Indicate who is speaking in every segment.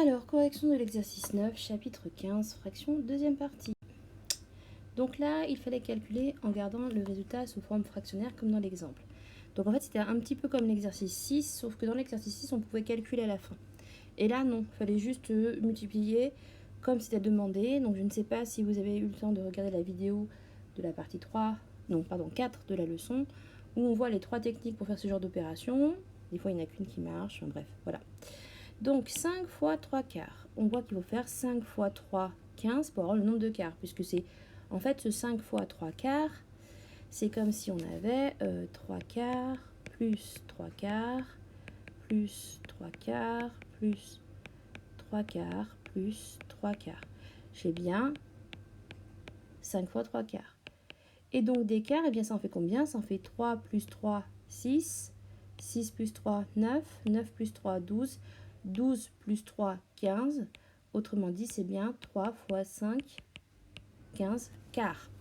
Speaker 1: Alors, correction de l'exercice 9, chapitre 15, fraction, deuxième partie. Donc là, il fallait calculer en gardant le résultat sous forme fractionnaire comme dans l'exemple. Donc en fait, c'était un petit peu comme l'exercice 6, sauf que dans l'exercice 6, on pouvait calculer à la fin. Et là, non, il fallait juste multiplier comme c'était demandé. Donc je ne sais pas si vous avez eu le temps de regarder la vidéo de la partie 4 de la leçon, où on voit les 3 techniques pour faire ce genre d'opération. Des fois, il n'y en a qu'une qui marche, enfin, bref, voilà. Donc 5 fois 3 quarts. On voit qu'il faut faire 5 fois 3, 15 pour avoir le nombre de quarts, puisque c'est en fait ce 5 fois 3 quarts, c'est comme si on avait 3 quarts plus 3 quarts plus 3 quarts plus 3 quarts plus 3 quarts. J'ai bien 5 fois 3 quarts. Et donc des quarts, et bien ça en fait combien? Ça en fait 3 plus 3, 6. 6 plus 3, 9. 9 plus 3, 12. 12 plus 3, 15. Autrement dit, c'est bien 3 fois 5, 15 quarts.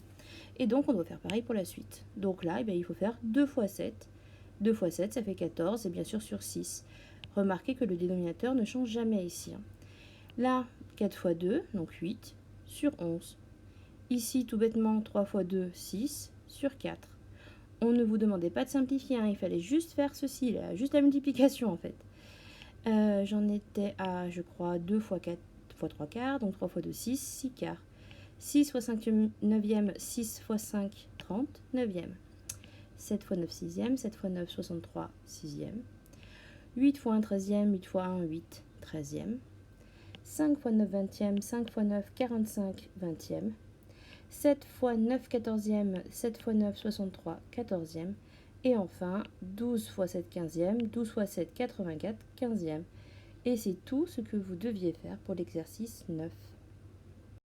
Speaker 1: Et donc, on doit faire pareil pour la suite. Donc là, il faut faire 2 fois 7. 2 fois 7, ça fait 14, et bien sûr sur 6. Remarquez que le dénominateur ne change jamais ici. Là, 4 fois 2, donc 8, sur 11. Ici, tout bêtement, 3 fois 2, 6, sur 4. On ne vous demandait pas de simplifier, il fallait juste faire ceci, là, juste la multiplication en fait. J'en étais à, je crois, 2 fois 4 fois 3 quarts, donc 3 fois 2, 6, 6 quarts. 6 fois 5 neuvième, 6 fois 5, 30, neuvième. 7 fois 9, sixième, 7 fois 9, 63, sixième. 8 fois 1, 13e, 8 fois 1, 8, 13e. 5 fois 9, 20e, 5 fois 9, 45, 20e. 7 fois 9, 14e, 7 fois 9, 63, 14e. Et enfin, 12 fois 7, 15e, 12 fois 7, 84, 15e. Et c'est tout ce que vous deviez faire pour l'exercice 9.